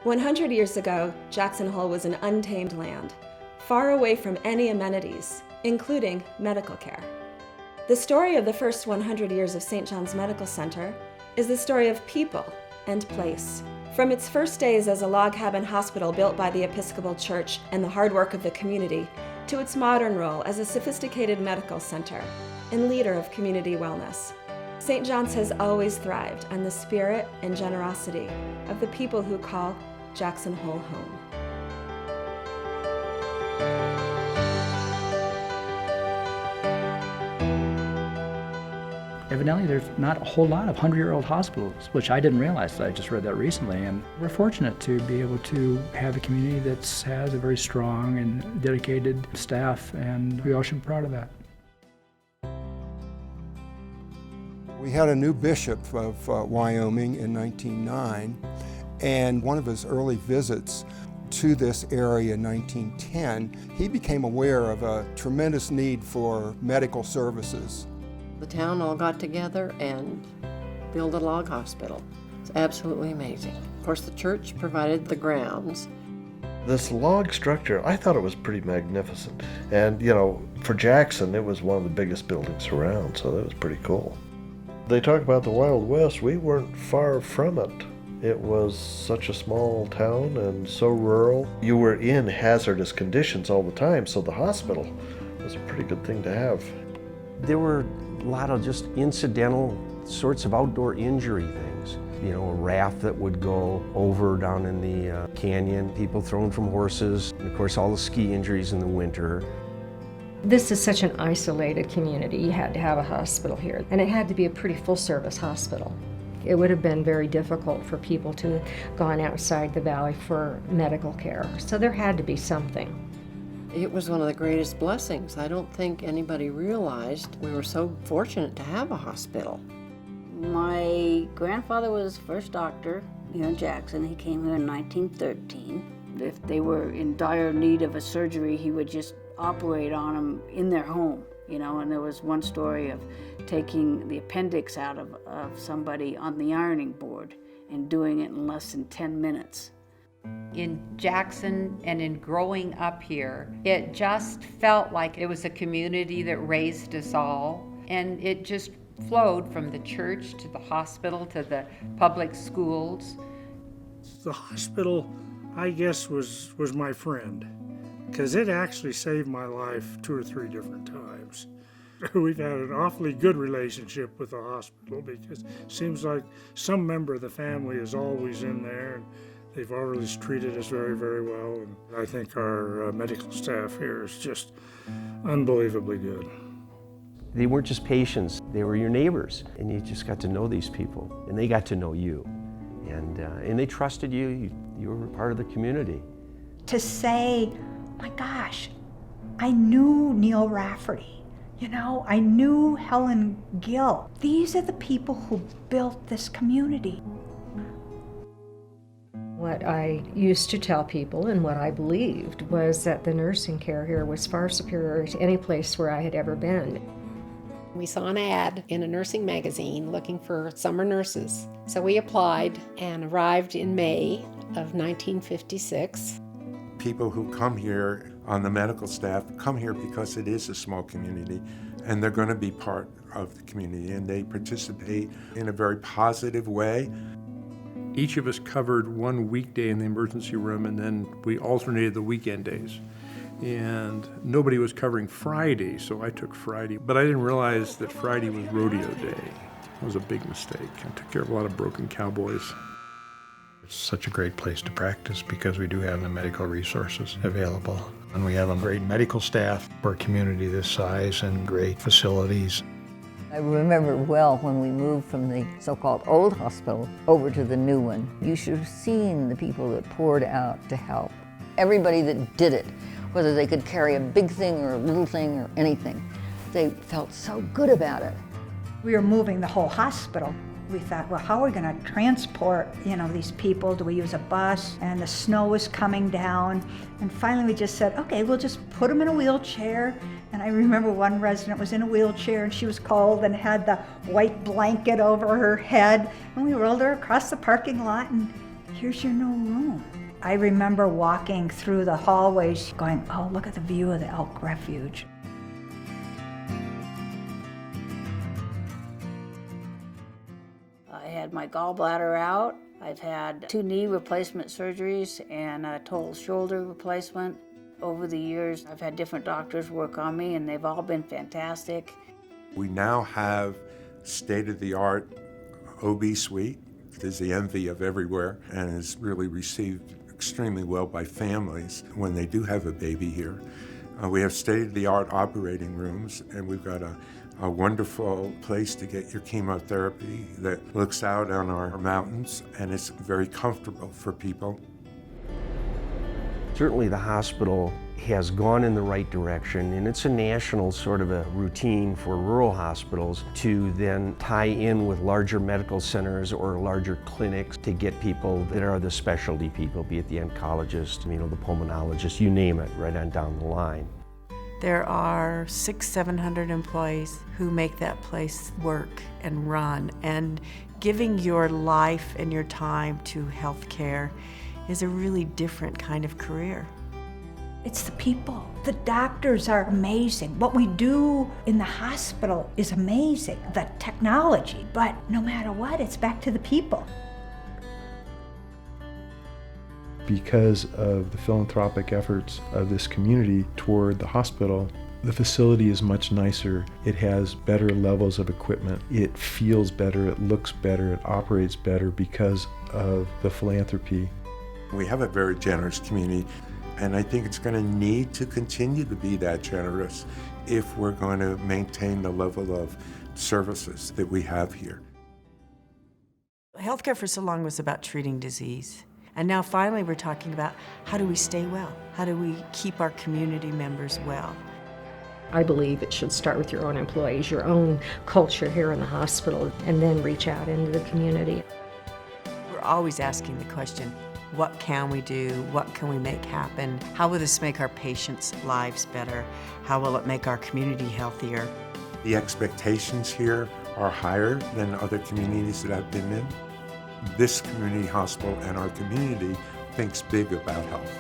100 years ago, Jackson Hole was an untamed land, far away from any amenities, including medical care. The story of the first 100 years of St. John's Medical Center is the story of people and place. From its first days as a log cabin hospital built by the Episcopal Church and the hard work of the community, to its modern role as a sophisticated medical center and leader of community wellness, St. John's has always thrived on the spirit and generosity of the people who call Jackson Hole home. Evidently, there's not a whole lot of 100-year-old hospitals, which I didn't realize. I just read that recently, and we're fortunate to be able to have a community that has a very strong and dedicated staff, and we all should be proud of that. We had a new bishop of Wyoming in 1909, and one of his early visits to this area in 1910, he became aware of a tremendous need for medical services. The town all got together and built a log hospital. It's absolutely amazing. Of course, the church provided the grounds. This log structure, I thought it was pretty magnificent. And, for Jackson, it was one of the biggest buildings around, so that was pretty cool. They talk about the Wild West. We weren't far from it. It was such a small town and so rural. You were in hazardous conditions all the time, so the hospital was a pretty good thing to have. There were a lot of just incidental sorts of outdoor injury things. A raft that would go over down in the canyon, people thrown from horses, and of course all the ski injuries in the winter. This is such an isolated community. You had to have a hospital here, and it had to be a pretty full-service hospital. It would have been very difficult for people to have gone outside the valley for medical care, so there had to be something. It was one of the greatest blessings. I don't think anybody realized we were so fortunate to have a hospital. My grandfather was the first doctor here in Jackson. He came here in 1913. If they were in dire need of a surgery, he would just operate on them in their home, and there was one story of taking the appendix out of somebody on the ironing board and doing it in less than 10 minutes. In Jackson and in growing up here, it just felt like it was a community that raised us all, and it just flowed from the church to the hospital to the public schools. The hospital, I guess, was my friend, because it actually saved my life 2 or 3 different times. We've had an awfully good relationship with the hospital because it seems like some member of the family is always in there, and they've always treated us very, very well. And I think our medical staff here is just unbelievably good. They weren't just patients, they were your neighbors, and you just got to know these people, and they got to know you. And they trusted you, you were part of the community. To say, my gosh, I knew Neil Rafferty. I knew Helen Gill. These are the people who built this community. What I used to tell people and what I believed was that the nursing care here was far superior to any place where I had ever been. We saw an ad in a nursing magazine looking for summer nurses. So we applied and arrived in May of 1956. People who come here on the medical staff come here because it is a small community, and they're going to be part of the community, and they participate in a very positive way. Each of us covered one weekday in the emergency room, and then we alternated the weekend days. And nobody was covering Friday, so I took Friday. But I didn't realize that Friday was rodeo day. It was a big mistake. I took care of a lot of broken cowboys. It's such a great place to practice because we do have the medical resources available. And we have a great medical staff for a community this size and great facilities. I remember well when we moved from the so-called old hospital over to the new one. You should have seen the people that poured out to help. Everybody that did it, whether they could carry a big thing or a little thing or anything, they felt so good about it. We were moving the whole hospital. We thought, well, how are we going to transport, these people? Do we use a bus? And the snow was coming down. And finally we just said, okay, we'll just put them in a wheelchair. And I remember one resident was in a wheelchair and she was cold and had the white blanket over her head. And we rolled her across the parking lot and here's your new room. I remember walking through the hallways going, oh, look at the view of the elk refuge. I had my gallbladder out. I've had 2 knee replacement surgeries and a total shoulder replacement. Over the years, I've had different doctors work on me, and they've all been fantastic. We now have state-of-the-art OB suite. It is the envy of everywhere and is really received extremely well by families when they do have a baby here. We have state-of-the-art operating rooms, and we've got a wonderful place to get your chemotherapy that looks out on our mountains, and it's very comfortable for people. Certainly the hospital has gone in the right direction, and it's a national sort of a routine for rural hospitals to then tie in with larger medical centers or larger clinics to get people that are the specialty people, be it the oncologist, the pulmonologist, you name it, right on down the line. There are 600-700 employees who make that place work and run, and giving your life and your time to healthcare is a really different kind of career. It's the people. The doctors are amazing. What we do in the hospital is amazing, the technology, but no matter what, it's back to the people. Because of the philanthropic efforts of this community toward the hospital, the facility is much nicer. It has better levels of equipment. It feels better, it looks better, it operates better because of the philanthropy. We have a very generous community, and I think it's going to need to continue to be that generous if we're going to maintain the level of services that we have here. Healthcare for so long was about treating disease. And now finally we're talking about how do we stay well? How do we keep our community members well? I believe it should start with your own employees, your own culture here in the hospital, and then reach out into the community. We're always asking the question, what can we do? What can we make happen? How will this make our patients' lives better? How will it make our community healthier? The expectations here are higher than other communities that I've been in. This community hospital and our community thinks big about health.